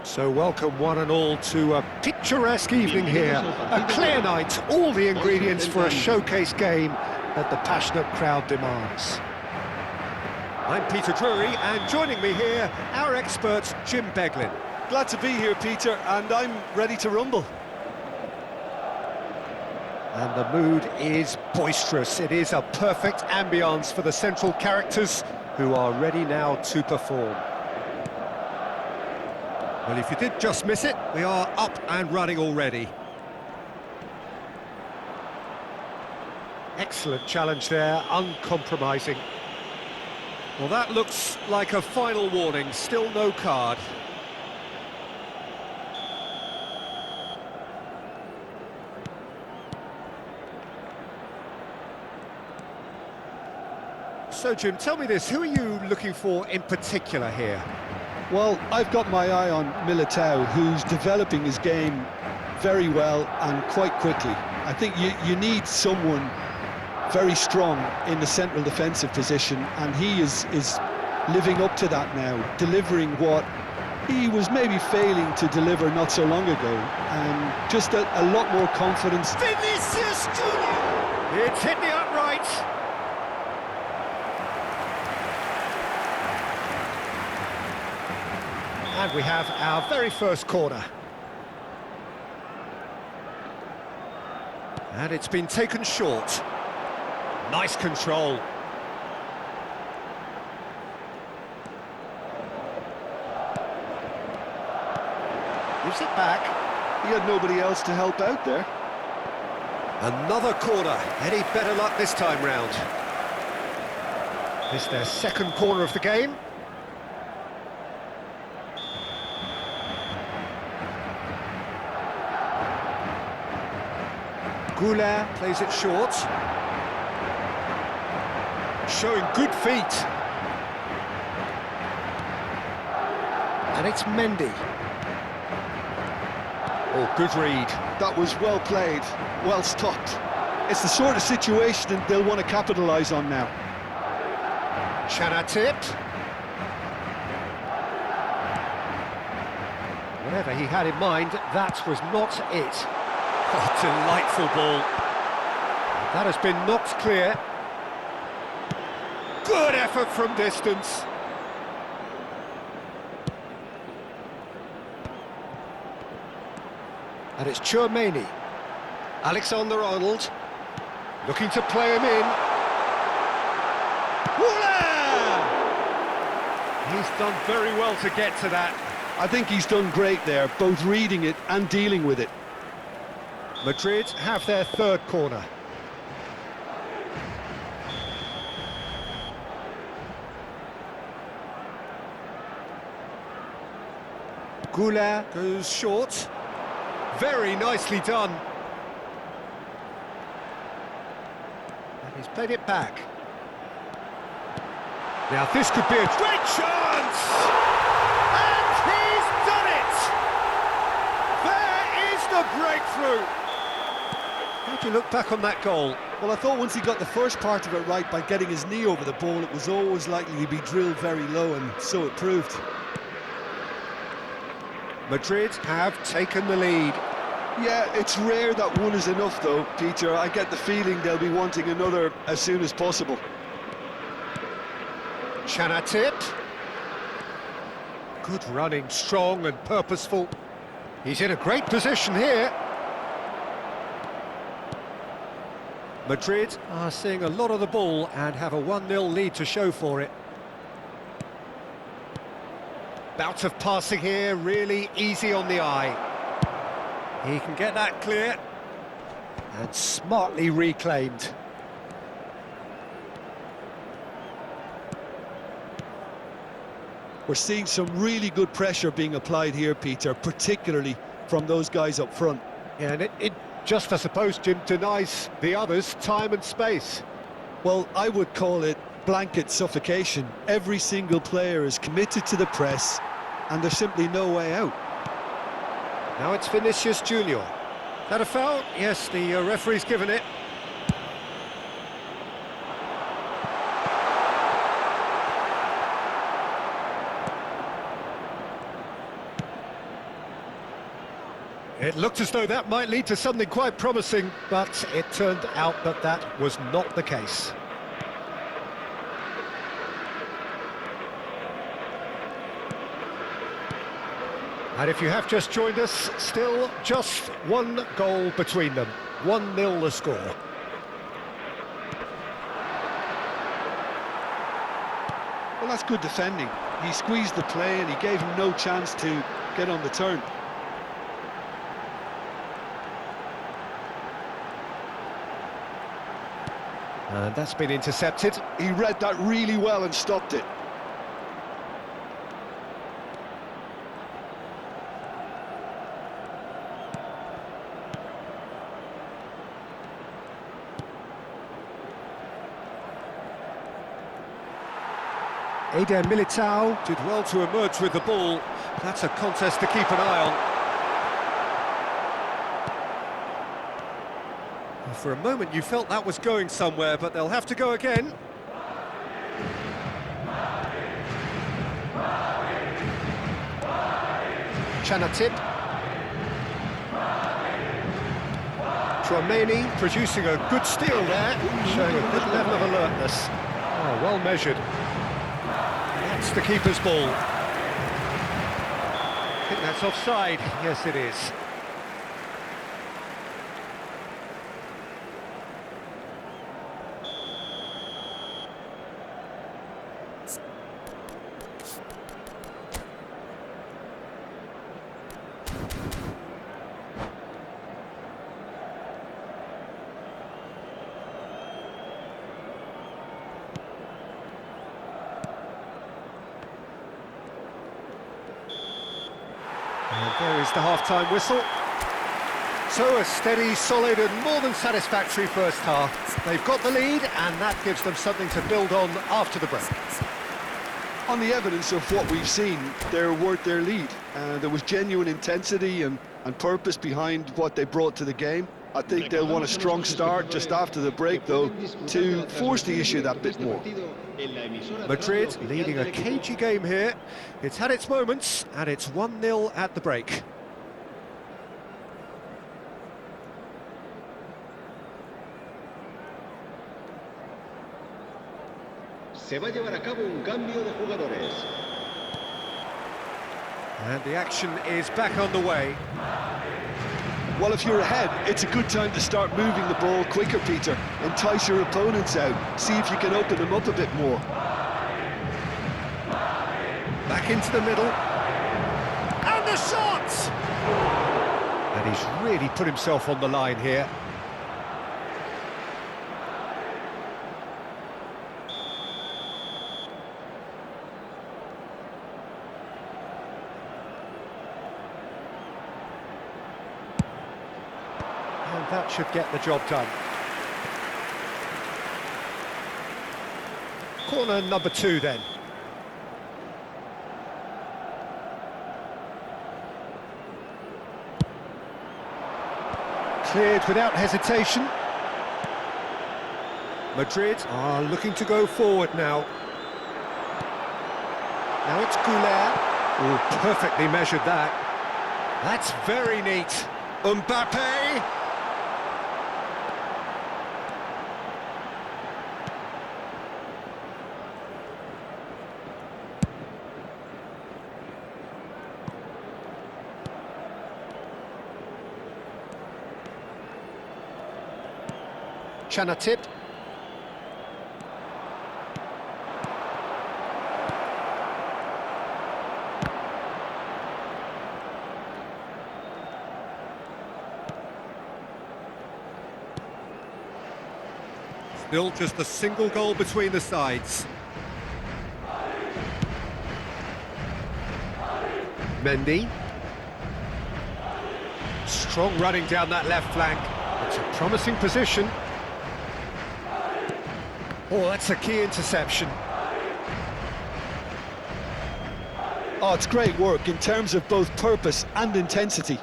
So welcome one and all to a picturesque evening here. A clear night, all the ingredients for a showcase game that the passionate crowd demands. I'm Peter Drury, and joining me here, our expert Jim Beglin. Glad to be here, Peter, and I'm ready to rumble. And the mood is boisterous. It is a perfect ambience for the central characters who are ready now to perform. Well, if you did just miss it, we are up and running already. Excellent challenge there, uncompromising. Well, that looks like a final warning, still no card. So, Jim, tell me this, who are you looking for in particular here? Well, I've got my eye on Militao, who's developing his game very well and quite quickly. I think you need someone very strong in the central defensive position, and he is living up to that now, delivering what he was maybe failing to deliver not so long ago, and just a lot more confidence. Vinicius Junior! It's hit the upright. And we have our very first corner. And it's been taken short. Nice control. Gives it back. He had nobody else to help out there. Another corner. Any better luck this time round? This is their second corner of the game. Goulart plays it short. Showing good feet. And it's Mendy. Oh, good read. That was well played, well stopped. It's the sort of situation that they'll want to capitalise on now. Chanatip. Whatever he had in mind, that was not it. Oh, delightful ball. That has been knocked clear. Good effort from distance. And it's Chouameni. Alexander-Arnold looking to play him in. Voila! He's done very well to get to that. I think he's done great there, both reading it and dealing with it. Madrid have their third corner. Goulart goes short. Very nicely done. And he's played it back. Now this could be a great chance! And he's done it! There is the breakthrough! How do you look back on that goal? Well, I thought once he got the first part of it right by getting his knee over the ball, it was always likely to be drilled very low, and so it proved. Madrid have taken the lead. Yeah, it's rare that one is enough though, Peter. I get the feeling they'll be wanting another as soon as possible. Chanatip. Good running, strong and purposeful. He's in a great position here. Madrid are seeing a lot of the ball and have a 1-0 lead to show for it. Bout of passing here, really easy on the eye. He can get that clear. And smartly reclaimed. We're seeing some really good pressure being applied here, Peter, particularly from those guys up front. Yeah, and it just, I suppose, Jim, denies the others time and space. Well, I would call it blanket suffocation. Every single player is committed to the press, and there's simply no way out. Now it's Vinicius Junior. Is that a foul? Yes, the referee's given it. It looked as though that might lead to something quite promising, but it turned out that that was not the case. And if you have just joined us, still just one goal between them. 1-0 the score. Well, that's good defending. He squeezed the play and he gave him no chance to get on the turn. And that's been intercepted. He read that really well and stopped it. Eder Militao did well to emerge with the ball. That's a contest to keep an eye on. For a moment you felt that was going somewhere, but they'll have to go again. Chanatip. Chouameni producing a good steal there, showing a good level of alertness. Oh, well measured. That's the keeper's ball. I think that's offside. Yes, it is. And there is the half-time whistle. So a steady, solid and more than satisfactory first half. They've got the lead and that gives them something to build on after the break. On the evidence of what we've seen, they're worth their lead. There was genuine intensity and purpose behind what they brought to the game. I think they'll want a strong start just after the break, though, to force the issue that bit more. Madrid leading a cagey game here. It's had its moments, and it's 1-0 at the break. Se va a llevar a cabo un cambio de jugadores. And the action is back on the way. Well, if you're ahead, it's a good time to start moving the ball quicker, Peter. Entice your opponents out. See if you can open them up a bit more. Back into the middle. And the shot! And he's really put himself on the line here. And that should get the job done. Corner number 2 then. Cleared without hesitation. Madrid are looking to go forward now. Now it's Goulet. Oh, perfectly measured that. That's very neat. Mbappe. Chanatip. Still just a single goal between the sides. Mendy. Strong running down that left flank. It's a promising position. Oh, that's a key interception. Oh, it's great work in terms of both purpose and intensity.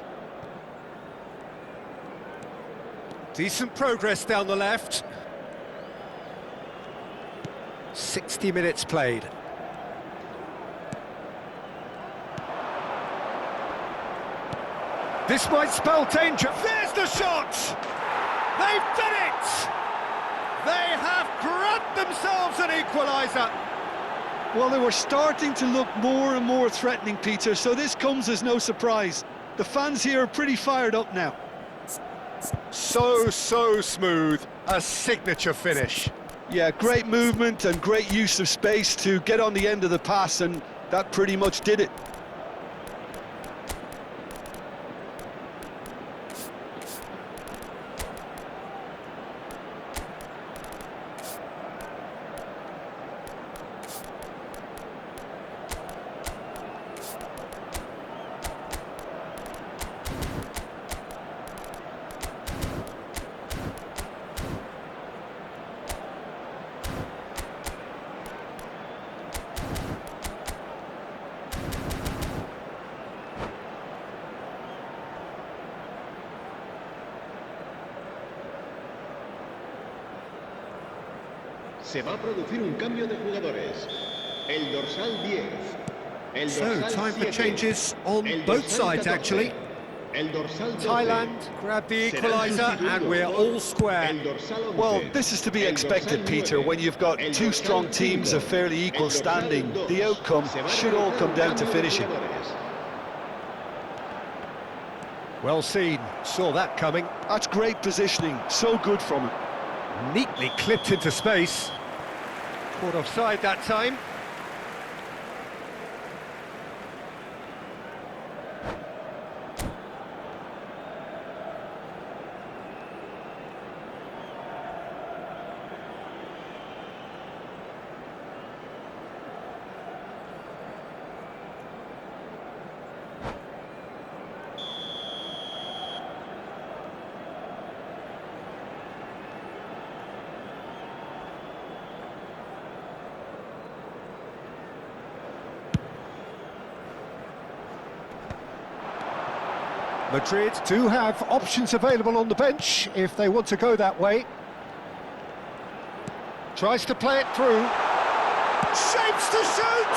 Decent progress down the left. 60 minutes played. This might spell danger. There's the shot! They've done it! They have grabbed themselves an equaliser. Well, they were starting to look more and more threatening, Peter, so this comes as no surprise. The fans here are pretty fired up now. So smooth. A signature finish. Yeah, great movement and great use of space to get on the end of the pass, and that pretty much did it. Se va a producir un cambio de jugadores. El dorsal 10. El So, dorsal time for 7, changes on el both dorsal sides, 14, actually. El dorsal 12, Thailand grabbed the serán equaliser and we're sustituidos all por square. el dorsal 11, Well, this is to be el expected, dorsal Peter, 9, when you've got el two dorsal strong teams 5, of fairly equal el dorsal standing. 2. The outcome Se va a should all realizar come un down to cambio de finishing. jugadores. Well seen, saw that coming. That's great positioning, so good from him. Neatly clipped into space. Caught offside that time. Madrid do have options available on the bench if they want to go that way. Tries to play it through. Shapes to shoot!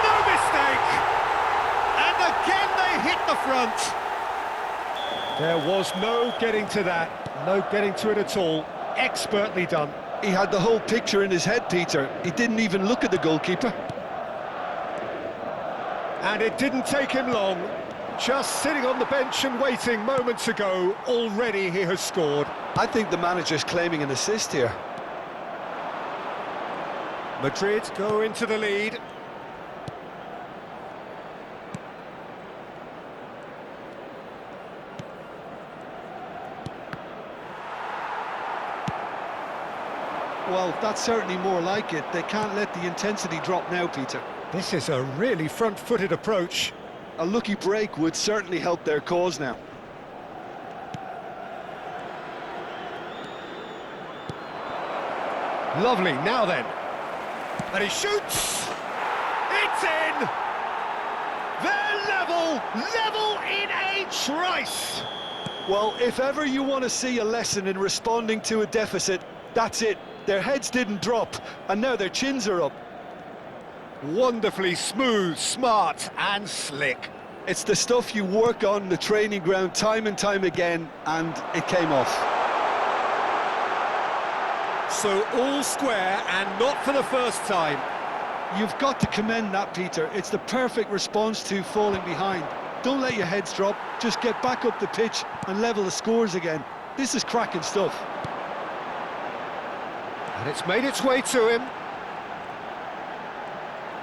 No mistake! And again they hit the front. There was no getting to that. No getting to it at all. Expertly done. He had the whole picture in his head, Peter. He didn't even look at the goalkeeper. And it didn't take him long. Just sitting on the bench and waiting moments ago, already he has scored. I think the manager's claiming an assist here. Madrid go into the lead. Well, that's certainly more like it. They can't let the intensity drop now, Peter. This is a really front-footed approach. A lucky break would certainly help their cause now. Lovely, now then. And he shoots! It's in! They're level in a trice! Well, if ever you want to see a lesson in responding to a deficit, that's it. Their heads didn't drop, and now their chins are up. Wonderfully smooth, smart and slick. It's the stuff you work on the training ground time and time again, and it came off. So all square, and not for the first time. You've got to commend that, Peter. It's the perfect response to falling behind. Don't let your heads drop, just get back up the pitch and level the scores again. This is cracking stuff. And it's made its way to him.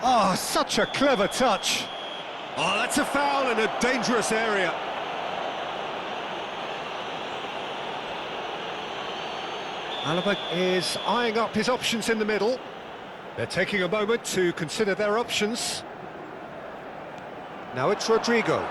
Oh, such a clever touch. Oh, that's a foul in a dangerous area. Alaba is eyeing up his options in the middle. They're taking a moment to consider their options. Now it's Rodrigo.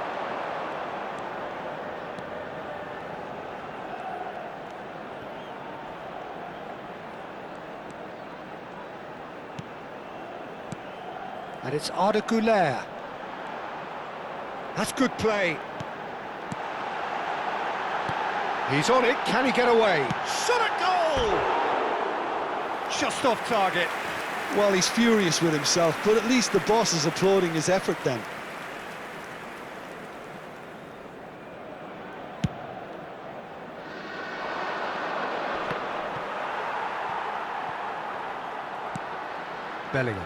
And it's Arda Güler. That's good play. He's on it, can he get away? Shot at goal! Just off target. Well, he's furious with himself, but at least the boss is applauding his effort then. Bellingham.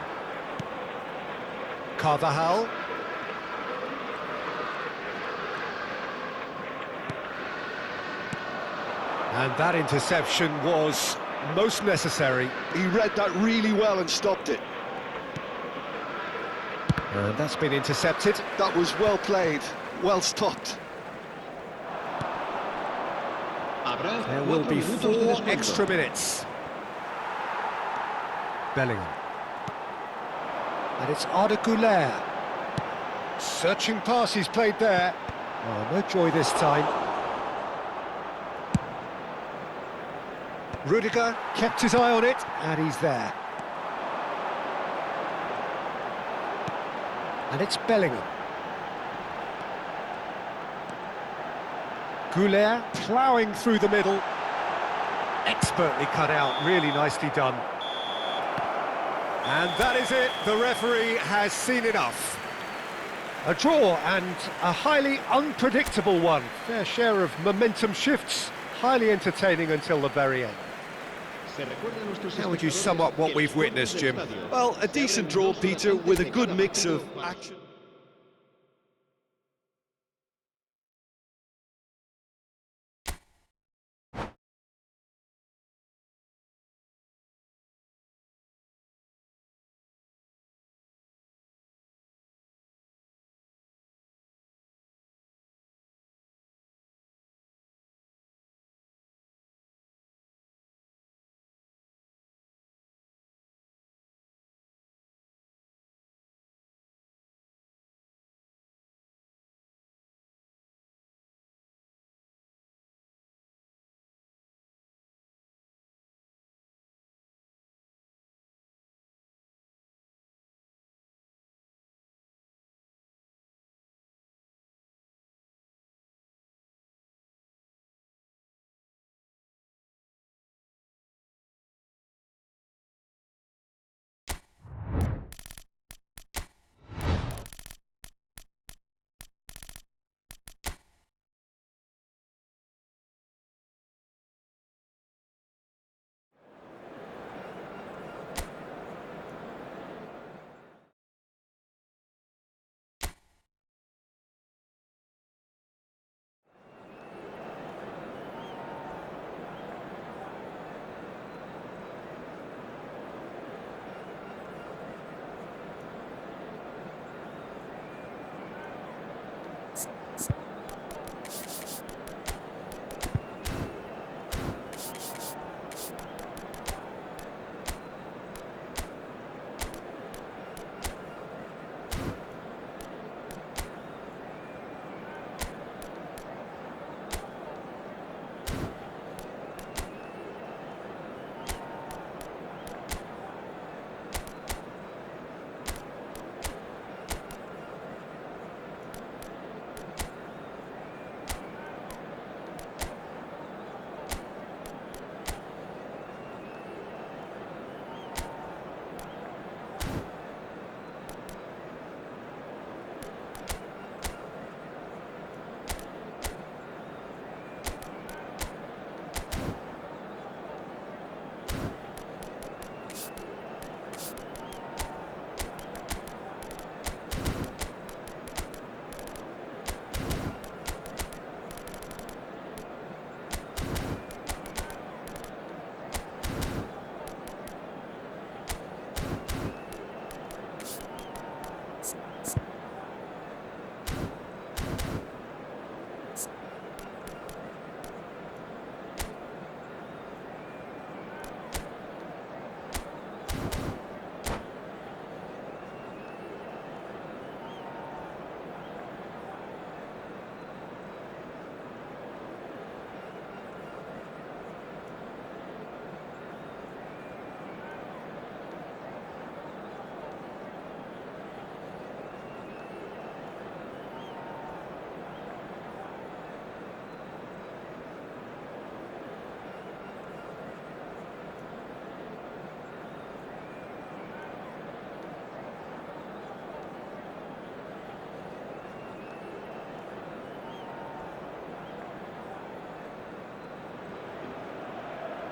Carvajal. And that interception was most necessary. He read that really well and stopped it. And that's been intercepted. That was well played, well stopped. There will be 4 extra minutes. Bellingham. And it's Arda Güler. Searching pass he's played there. Oh, no joy this time. Rudiger kept his eye on it, and he's there. And it's Bellingham. Güler ploughing through the middle. Expertly cut out, really nicely done. And that is it, the referee has seen enough. A draw, and a highly unpredictable one. Fair share of momentum shifts, highly entertaining until the very end. How would you sum up what we've witnessed, Jim? Well, a decent draw, Peter, with a good mix of action.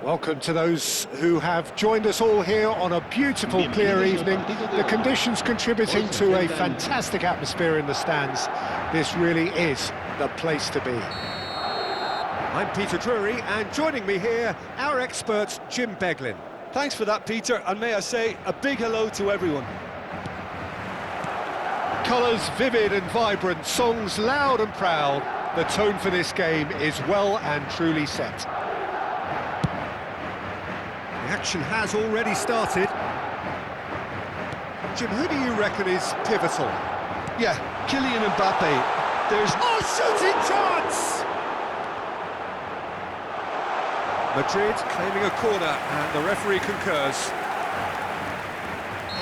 Welcome to those who have joined us all here on a beautiful, clear evening. The conditions contributing to a fantastic atmosphere in the stands. This really is the place to be. I'm Peter Drury, and joining me here, our expert, Jim Beglin. Thanks for that, Peter, and may I say a big hello to everyone. Colours vivid and vibrant, songs loud and proud. The tone for this game is well and truly set. The action has already started. Jim, who do you reckon is pivotal? Yeah, Kylian Mbappe. There's... Oh, shooting chance! Madrid claiming a corner, and the referee concurs.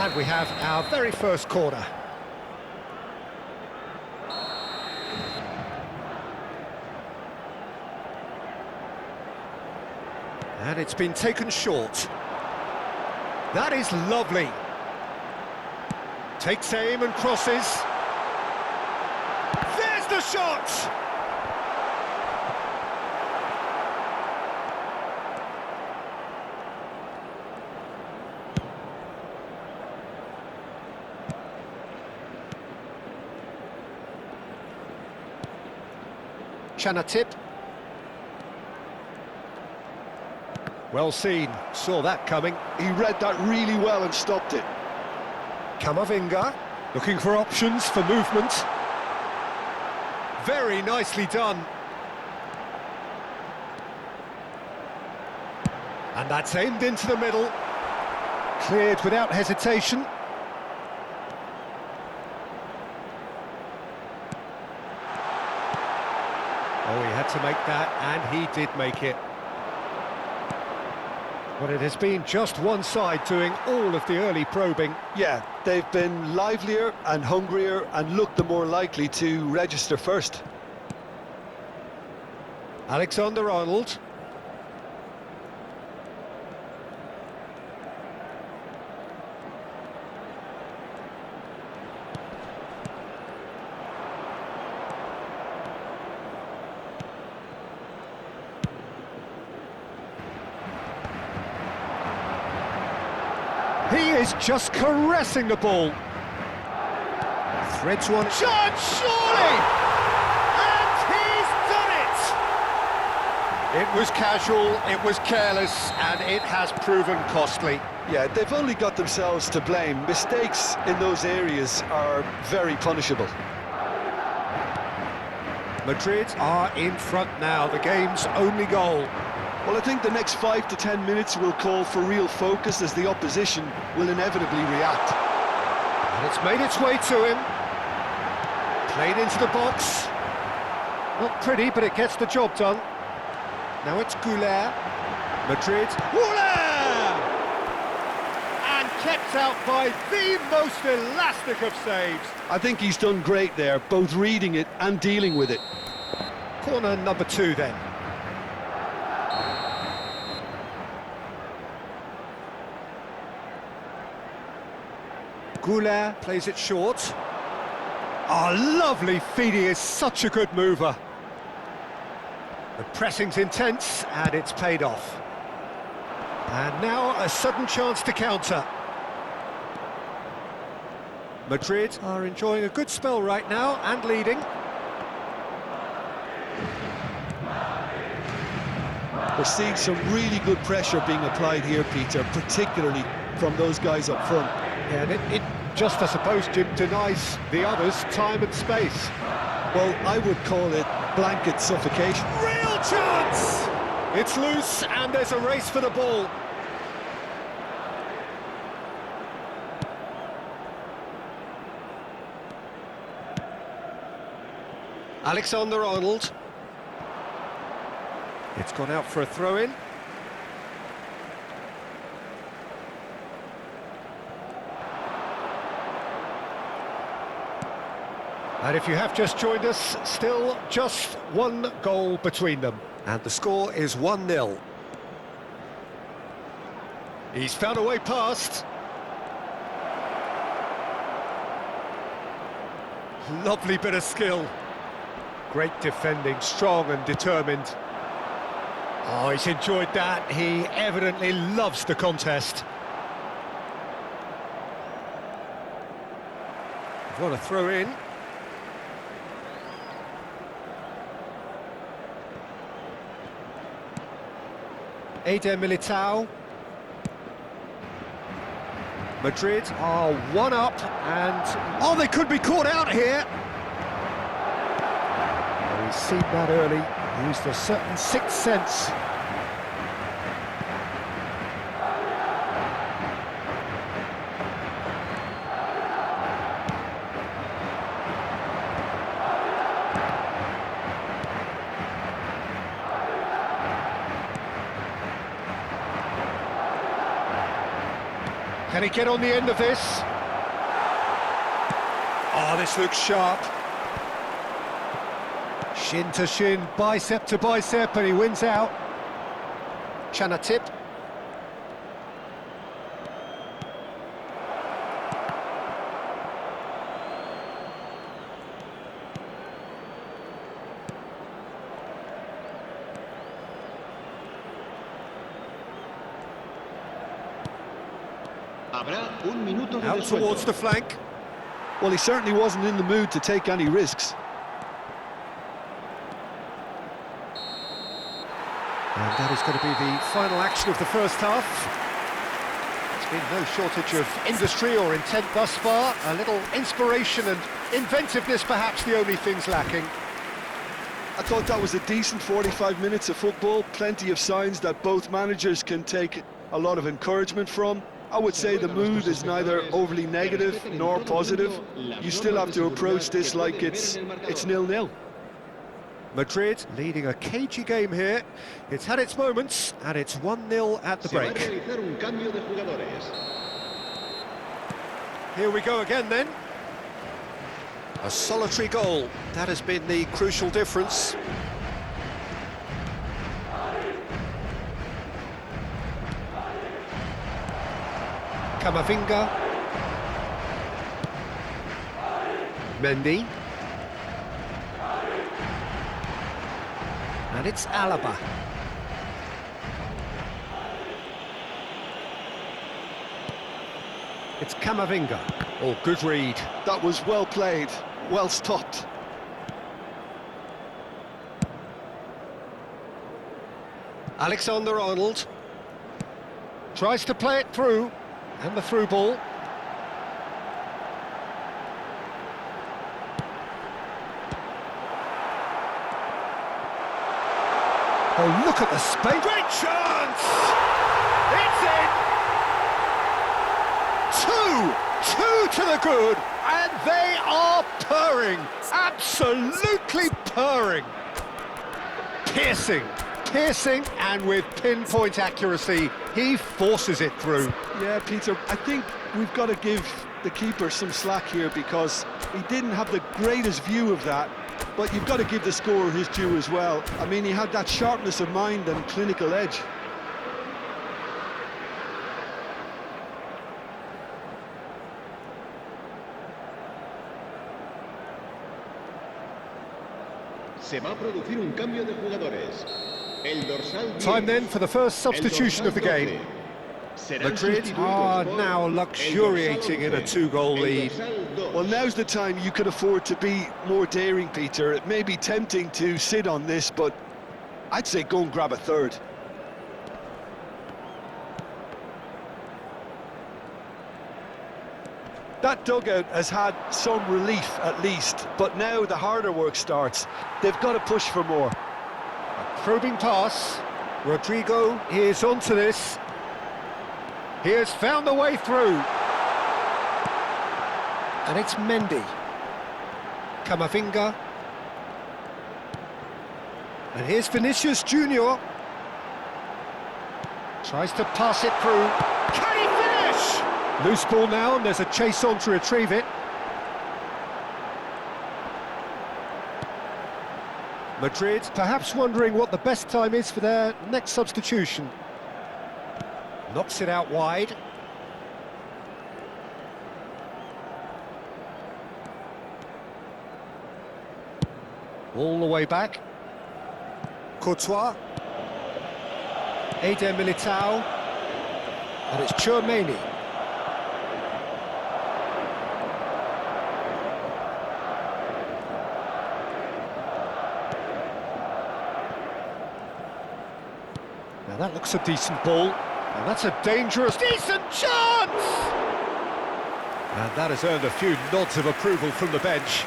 And we have our very first corner. And it's been taken short. That is lovely. Takes aim and crosses. There's the shot! Chanatip. Well seen, saw that coming. He read that really well and stopped it. Camavinga, looking for options for movement. Very nicely done. And that's aimed into the middle. Cleared without hesitation. Oh, he had to make that, and he did make it. But it has been just one side doing all of the early probing. Yeah, they've been livelier and hungrier and looked the more likely to register first. Alexander-Arnold. He is just caressing the ball. Threads one. Shot, surely! And he's done it! It was casual, it was careless, and it has proven costly. Yeah, they've only got themselves to blame. Mistakes in those areas are very punishable. Madrid are in front now, the game's only goal. Well, I think the next 5 to 10 minutes will call for real focus as the opposition will inevitably react. And it's made its way to him. Played into the box. Not pretty, but it gets the job done. Now it's Goulet. Madrid. Goulet! And kept out by the most elastic of saves. I think he's done great there, both reading it and dealing with it. Corner number 2 then. Goulet plays it short. Oh, lovely feed, he is such a good mover. The pressing's intense, and it's paid off. And now a sudden chance to counter. Madrid are enjoying a good spell right now, and leading. We're seeing some really good pressure being applied here, Peter, particularly from those guys up front. Yeah, and it just, I suppose, Jim, denies the others time and space. Well, I would call it blanket suffocation. Real chance! It's loose, and there's a race for the ball. Alexander-Arnold. It's gone out for a throw-in. And if you have just joined us, still just one goal between them. And the score is 1-0. He's found a way past. Lovely bit of skill. Great defending, strong and determined. Oh, he's enjoyed that. He evidently loves the contest. What a throw in. Eder Militao. Madrid are one up and... Oh, they could be caught out here! Oh, he's seen that early, used a certain sixth sense. Can he get on the end of this? Oh, this looks sharp. Shin to shin, bicep to bicep, and he wins out. Chanatip. Out towards the flank. Well, he certainly wasn't in the mood to take any risks. And that is going to be the final action of the first half. There's been no shortage of industry or intent thus far. A little inspiration and inventiveness, perhaps the only things lacking. I thought that was a decent 45 minutes of football. Plenty of signs that both managers can take a lot of encouragement from. I would say the mood is neither overly negative nor positive. You still have to approach this like it's 0-0. Madrid leading a cagey game here. It's had its moments, and it's 1-0 at the break. Here we go again then. A solitary goal. That has been the crucial difference. Camavinga. Mendy. And it's Alaba. It's Camavinga. Oh, good read. That was well played, well stopped. Alexander-Arnold tries to play it through, and the through ball. Oh, look at the space. Great chance! It's in! Two to the good, and they are purring. Absolutely purring. Piercing, and with pinpoint accuracy, he forces it through. Yeah, Peter, I think we've got to give the keeper some slack here because he didn't have the greatest view of that. But you've got to give the scorer his due as well. I mean, he had that sharpness of mind and clinical edge. Time then for the first substitution of the game. Madrid are now luxuriating in a two-goal lead. Well, now's the time you can afford to be more daring, Peter. It may be tempting to sit on this, but I'd say go and grab a third. That dugout has had some relief, at least, but now the harder work starts. They've got to push for more. A probing pass. Rodrigo is onto this. He has found the way through. And it's Mendy. Camavinga. And here's Vinicius Junior. Tries to pass it through. Can he finish? Loose ball now, and there's a chase on to retrieve it. Madrid perhaps wondering what the best time is for their next substitution. Knocks it out wide. All the way back. Courtois. Eder Militao. And it's Chouameni. Now that looks a decent ball. And that's a dangerous, decent chance! And that has earned a few nods of approval from the bench.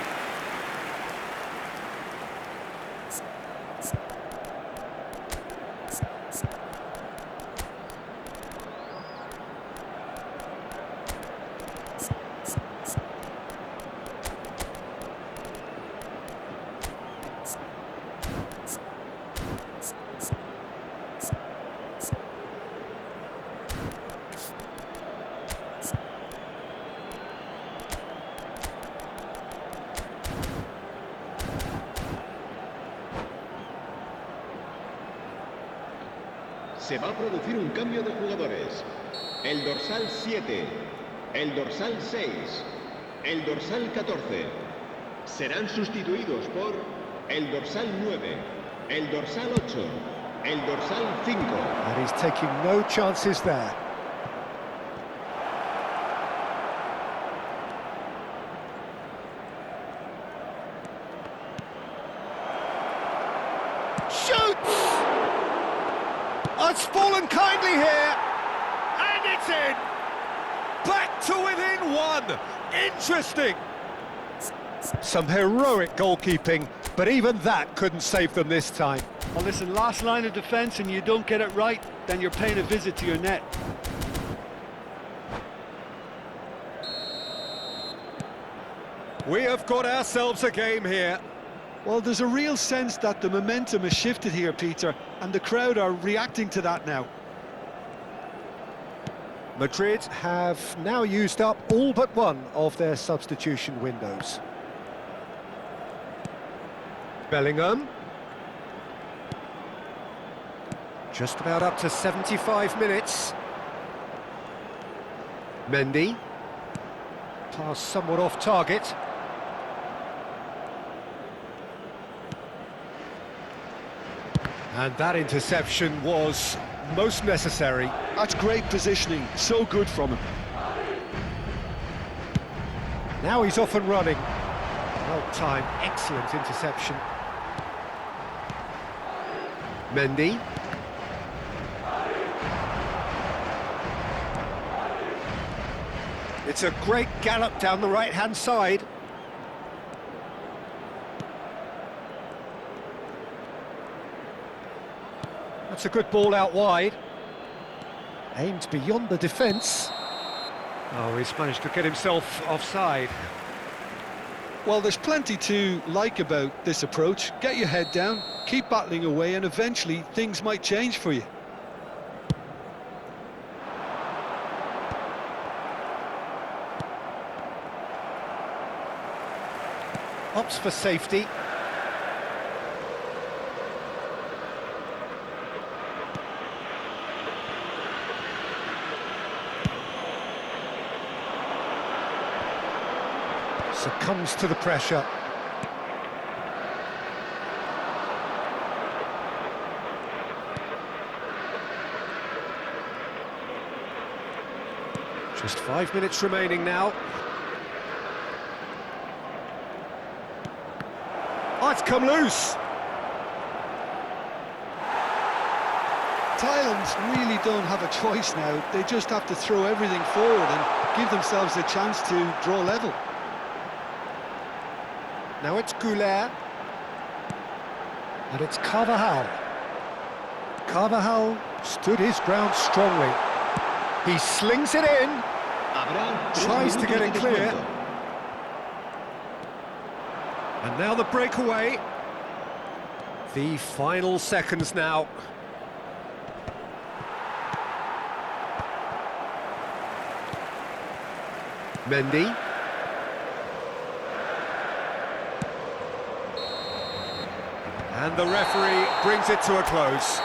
Se va a producir un cambio de jugadores. El dorsal 7, el dorsal 6, el dorsal 14. Serán sustituidos por el dorsal 9, el dorsal 8, el dorsal 5. And he's taking no chances there. Shoots! Oh, it's fallen kindly here, and it's in! Back to within one! Interesting! Some heroic goalkeeping, but even that couldn't save them this time. Well, listen, last line of defence and you don't get it right, then you're paying a visit to your net. We have got ourselves a game here. Well, there's a real sense that the momentum has shifted here, Peter, and the crowd are reacting to that now. Madrid have now used up all but one of their substitution windows. Bellingham. Just about up to 75 minutes. Mendy. Pass somewhat off target. And that interception was most necessary. That's great positioning, so good from him. Now he's off and running. Well timed, excellent interception. Mendy. It's a great gallop down the right-hand side. That's a good ball out wide. Aimed beyond the defence. Oh, he's managed to get himself offside. Well, there's plenty to like about this approach. Get your head down, keep battling away, and eventually things might change for you. Opts for safety. Succumbs to the pressure. Just 5 minutes remaining now. Oh, it's come loose. Thailand really don't have a choice now. They just have to throw everything forward and give themselves a chance to draw level. Now it's Goulet. And it's Carvajal. Carvajal stood his ground strongly. He slings it in. Tries to get it clear. And now the breakaway. The final seconds now. Mendy. And the referee brings it to a close.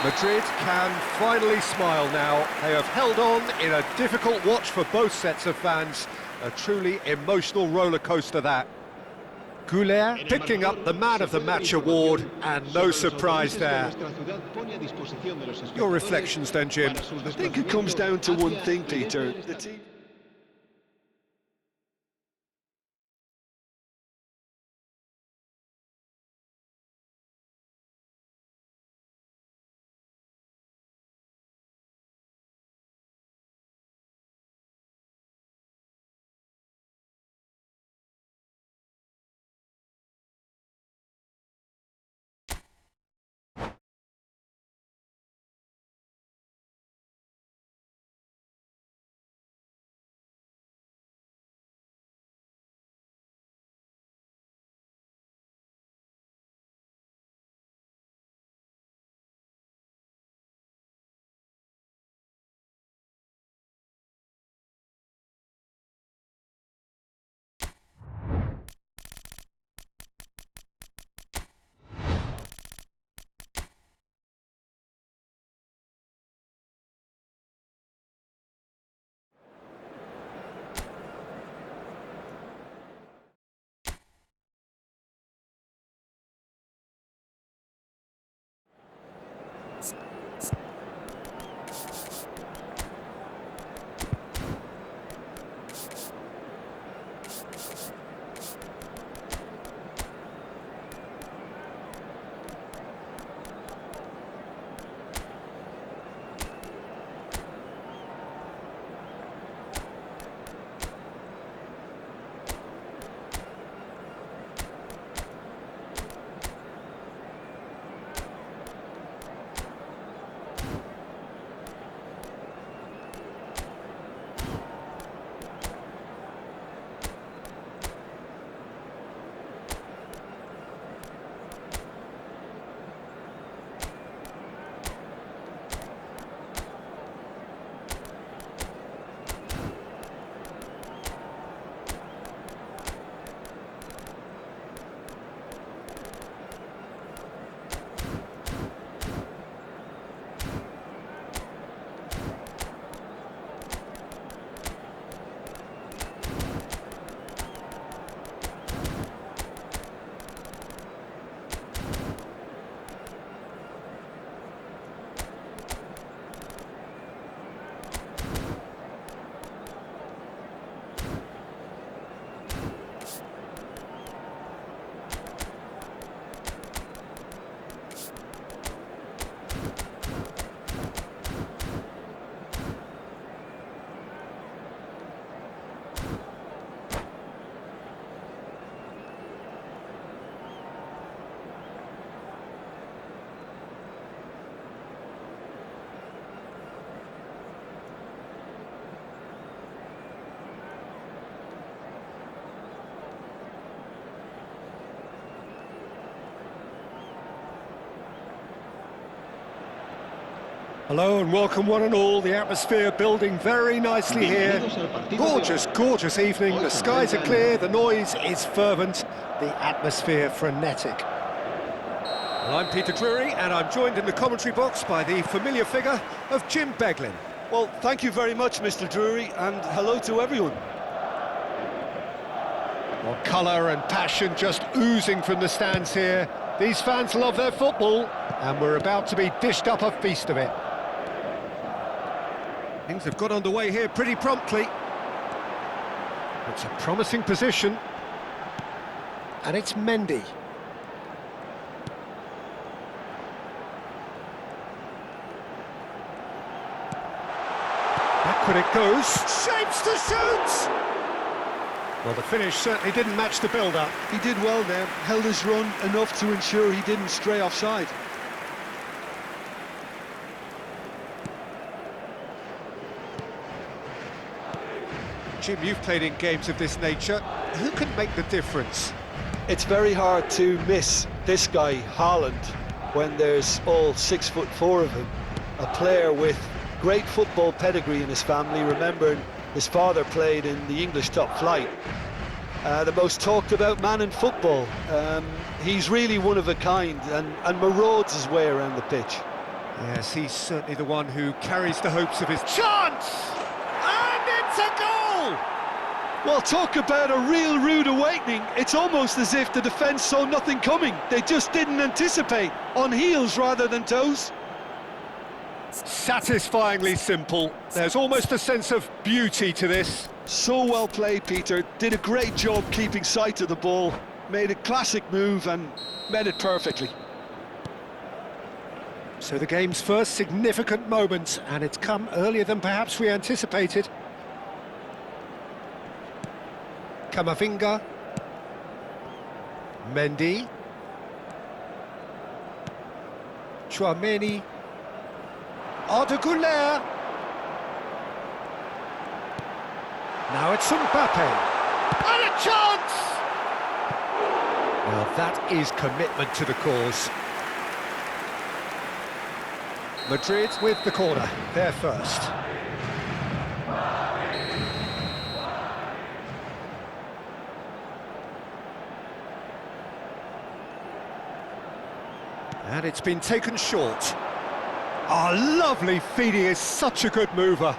Madrid can finally smile now. They have held on in a difficult watch for both sets of fans. A truly emotional roller coaster that. Goulet picking up the Man of the Match award, and no surprise there. Your reflections then, Jim? I think it comes down to one thing, Peter. The team... Hello and welcome one and all. The atmosphere building very nicely here. Gorgeous, gorgeous evening. The skies are clear, the noise is fervent, the atmosphere frenetic. Well, I'm Peter Drury and I'm joined in the commentary box by the familiar figure of Jim Beglin. Well, thank you very much, Mr. Drury, and hello to everyone. Well, colour and passion just oozing from the stands here. These fans love their football and we're about to be dished up a feast of it. Things have got underway here pretty promptly. It's a promising position. And it's Mendy. Backward it goes. Shapes to shoot! Well, the finish certainly didn't match the build-up. He did well there, held his run enough to ensure he didn't stray offside. Jim, you've played in games of this nature. Who can make the difference? It's very hard to miss this guy, Haaland, when there's all 6'4" of him. A player with great football pedigree in his family, remembering his father played in the English top flight. The most talked about man in football. He's really one of a kind and marauds his way around the pitch. Yes, he's certainly the one who carries the hopes of his chance! And it's a goal! Well, talk about a real rude awakening. It's almost as if the defence saw nothing coming. They just didn't anticipate, on heels rather than toes. Satisfyingly simple. There's almost a sense of beauty to this. So well played, Peter. Did a great job keeping sight of the ball. Made a classic move and met it perfectly. So the game's first significant moment, and it's come earlier than perhaps we anticipated. Camavinga. Mendy. Chouameni. Arda Güler. Now it's Mbappe. And a chance! Well, that is commitment to the cause. Madrid with the corner, they're first. And it's been taken short. Oh, lovely feeding, is such a good mover.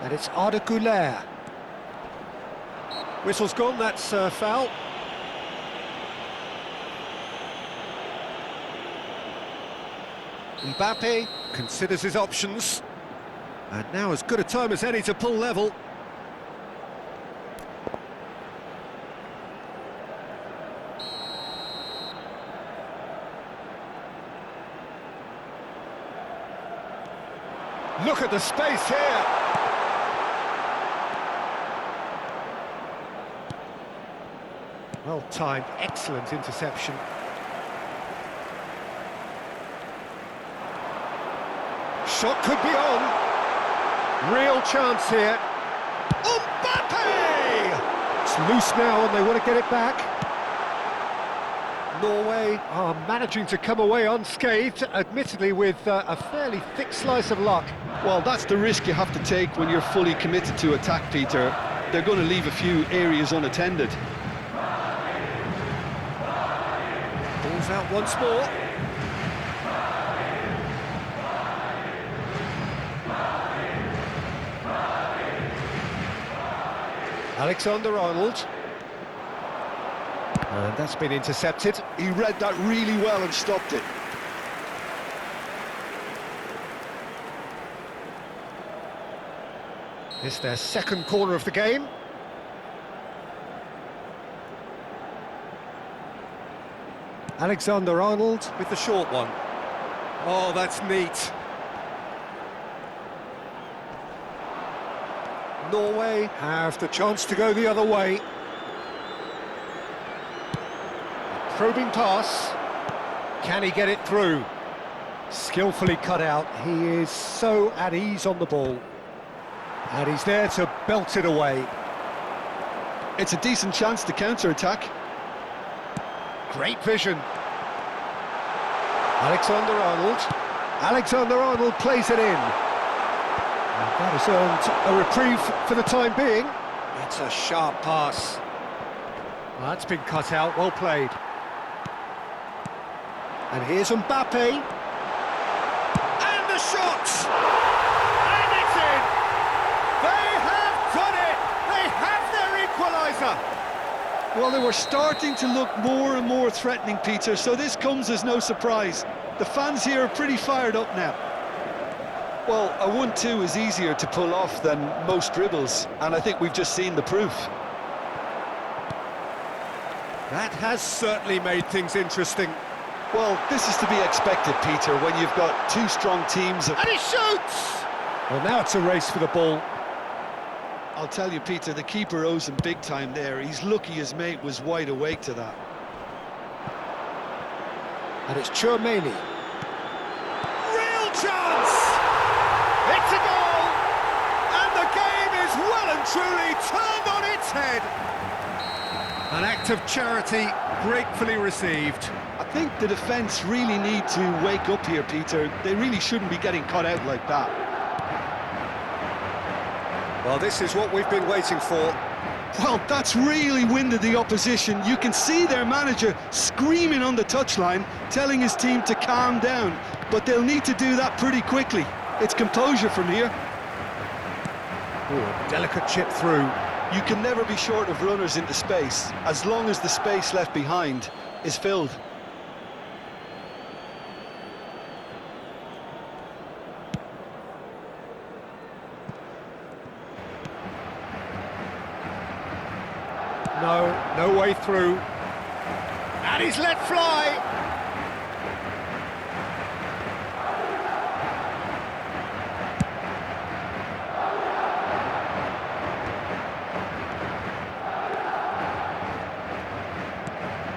And it's Arda Güler. Whistle's gone, that's foul. Mbappe considers his options. And now as good a time as any to pull level. Look at the space here. Well timed, excellent interception. Shot could be on. Real chance here. Mbappe! It's loose now and they want to get it back. Norway are managing to come away unscathed, admittedly with a fairly thick slice of luck. Well, that's the risk you have to take when you're fully committed to attack, Peter. They're going to leave a few areas unattended. Ball's out once more. Alexander-Arnold. And that's been intercepted. He read that really well and stopped it. It's their second corner of the game. Alexander-Arnold with the short one. Oh, that's neat. Norway have the chance to go the other way. Probing pass. Can he get it through? Skillfully cut out. He is so at ease on the ball. And he's there to belt it away. It's a decent chance to counter-attack. Great vision. Alexander-Arnold. Alexander-Arnold plays it in. And that has earned a reprieve for the time being. It's a sharp pass. Well, that's been cut out, well played. And here's Mbappe. And the shot! And it's in! They have done it! They have their equaliser! Well, they were starting to look more and more threatening, Peter, so this comes as no surprise. The fans here are pretty fired up now. Well, a 1-2 is easier to pull off than most dribbles, and I think we've just seen the proof. That has certainly made things interesting. Well, this is to be expected, Peter, when you've got two strong teams. And he shoots! Well, now it's a race for the ball. I'll tell you, Peter, the keeper owes him big time there. He's lucky his mate was wide awake to that. And it's Chouameni. Real chance! It's a goal! And the game is well and truly turned on its head. An act of charity gratefully received. I think the defence really need to wake up here, Peter. They really shouldn't be getting caught out like that. Well, this is what we've been waiting for. Well, that's really winded the opposition. You can see their manager screaming on the touchline, telling his team to calm down. But they'll need to do that pretty quickly. It's composure from here. Oh, delicate chip through. You can never be short of runners into space, as long as the space left behind is filled. No way through. And he's let fly.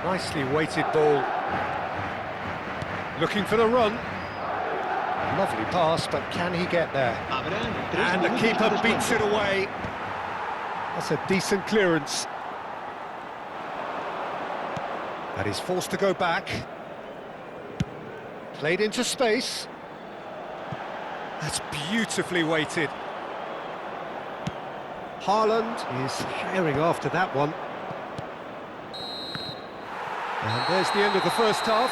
Nicely weighted ball. Looking for the run. Lovely pass, but can he get there? And the keeper beats it away. That's a decent clearance. And he's forced to go back. Played into space. That's beautifully weighted. Haaland is herring after that one. And there's the end of the first half.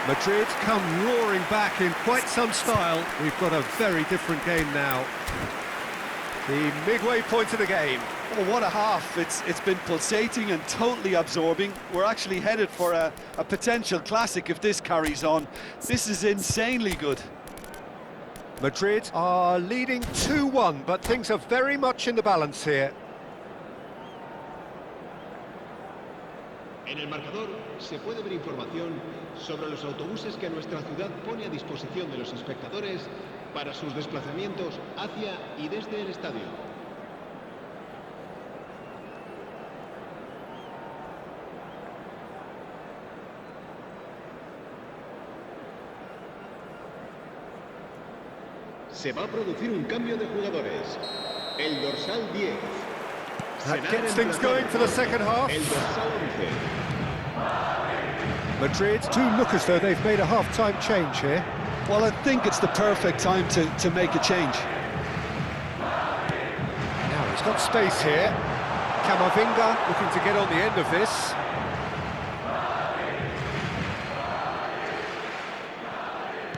Madrid come roaring back in quite some style. We've got a very different game now. The midway point of the game. Oh, what a half. It's been pulsating and totally absorbing. We're actually headed for a potential classic if this carries on. This is insanely good. Madrid are leading 2-1, but things are very much in the balance here. En el marcador se puede ver información sobre los autobuses que nuestra ciudad pone a disposición de los espectadores para sus desplazamientos hacia y desde el estadio. Se va a producir un cambio de jugadores. El dorsal 10. That gets things going for the second half. El dorsal 11. Madrid do look as though they've made a half-time change here. Well, I think it's the perfect time to make a change. Now he's got space here. Camavinga looking to get on the end of this.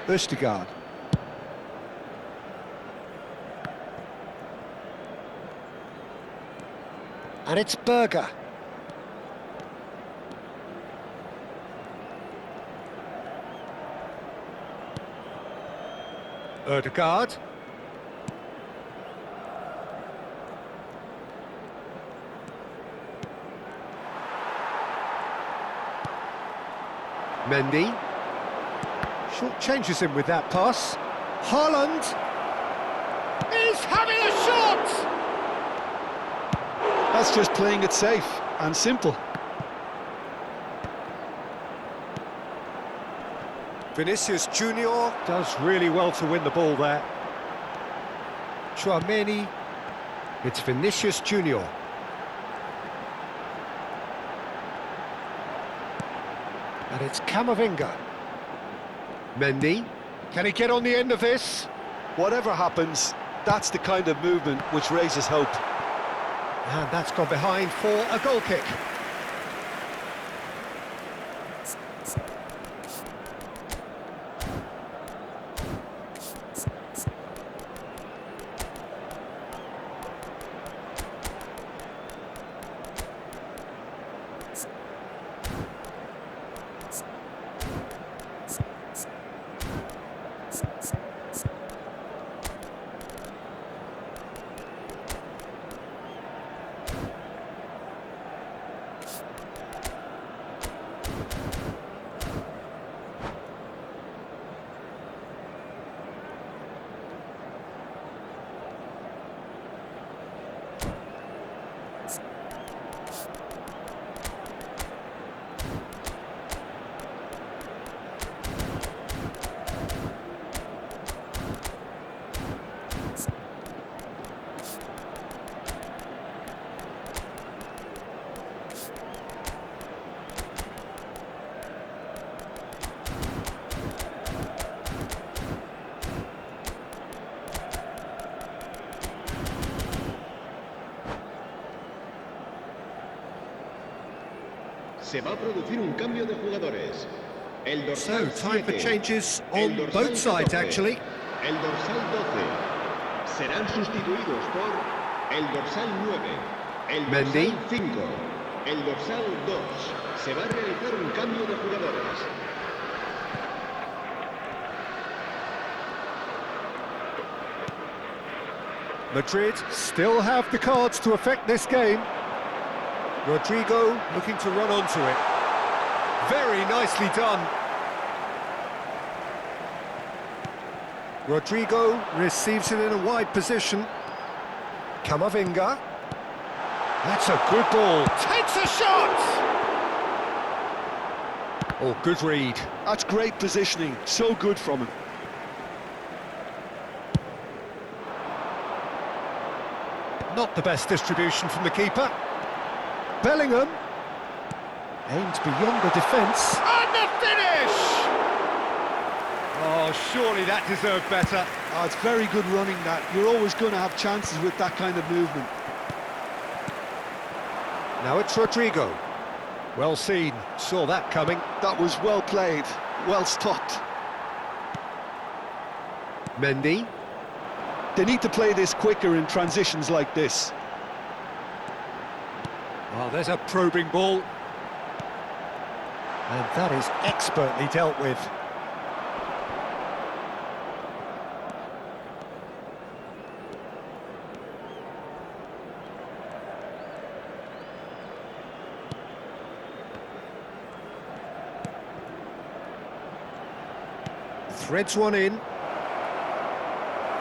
Østigard. And it's Berger. Ødegaard. Mendy. Short changes him with that pass. Haaland is having a shot! That's just playing it safe and simple. Vinicius Junior does really well to win the ball there. Chouameni. It's Vinicius Junior. And it's Camavinga. Mendy. Can he get on the end of this? Whatever happens, that's the kind of movement which raises hope. And that's gone behind for a goal kick. Se va a producir un cambio de jugadores. El So, dorsal time for 7. changes El on dorsal both sides, 14. actually. el dorsal 12. Serán sustituidos por el dorsal 9, el Mendy. dorsal 5, el dorsal 2. Se va a realizar un cambio de jugadores. Madrid still have the cards to affect this game. Rodrigo looking to run onto it. Very nicely done. Rodrigo receives it in a wide position. Camavinga. That's a good ball. Takes a shot! Oh, good read. That's great positioning, so good from him. Not the best distribution from the keeper. Bellingham aimed beyond the defence. And the finish! Oh, surely that deserved better. Oh, it's very good running, that. You're always going to have chances with that kind of movement. Now it's Rodrigo. Well seen, saw that coming. That was well played, well stopped. Mendy. They need to play this quicker in transitions like this. Oh, there's a probing ball. And that is expertly dealt with. Threads one in.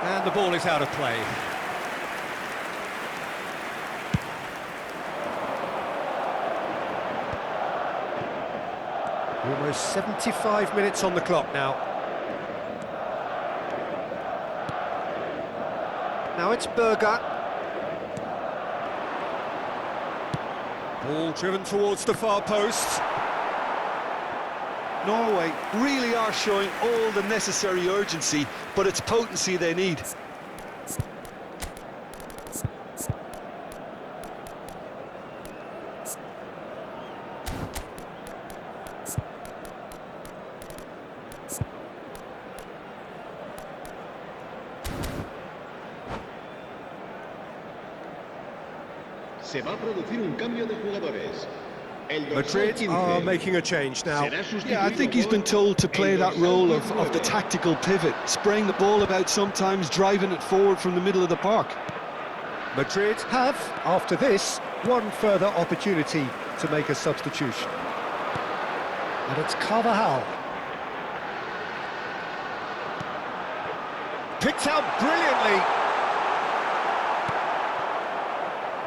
And the ball is out of play. Almost 75 minutes on the clock now. Now it's Berger. Ball driven towards the far post. Norway really are showing all the necessary urgency, but it's potency they need. Se va a producir un cambio de jugadores. El dorsal Madrid 15 are making a change now. será sustituido Yeah, I think he's been told to play that role of the tactical pivot, spraying the ball about sometimes, driving it forward from the middle of the park. Madrid have, after this, one further opportunity to make a substitution. And it's Carvajal. Picked out brilliantly.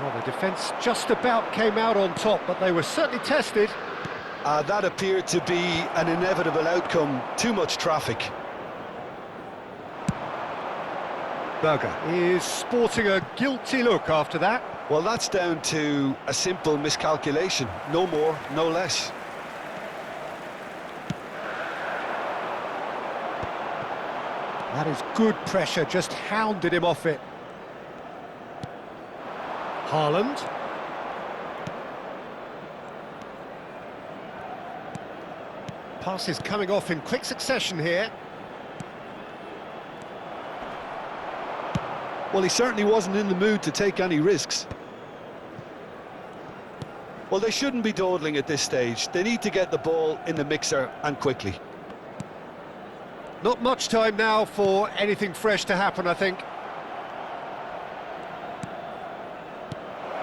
Well, the defence just about came out on top, but they were certainly tested. That appeared to be an inevitable outcome. Too much traffic. Berger is sporting a guilty look after that. Well, that's down to a simple miscalculation. No more, no less. That is good pressure, just hounded him off it. Haaland. Passes coming off in quick succession here. Well, he certainly wasn't in the mood to take any risks. Well, they shouldn't be dawdling at this stage. They need to get the ball in the mixer, and quickly. Not much time now for anything fresh to happen, I think.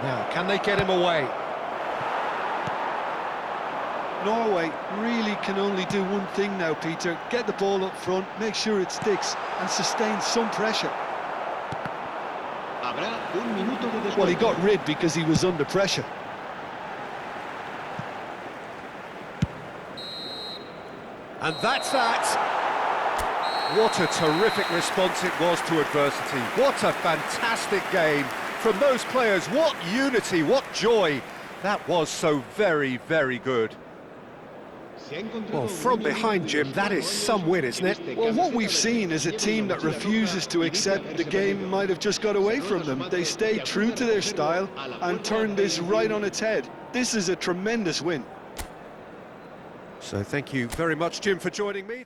Now, can they get him away? Norway really can only do one thing now, Peter. Get the ball up front, make sure it sticks, and sustain some pressure. Habrá un minuto de descuento. Well, he got rid because he was under pressure. And that's that. What a terrific response it was to adversity. What a fantastic game from those players. What unity, what joy. That was so very, very good. Well, from behind, Jim, that is some win, isn't it? Well, what we've seen is a team that refuses to accept the game might have just got away from them. They stayed true to their style and turned this right on its head. This is a tremendous win. So thank you very much, Jim, for joining me.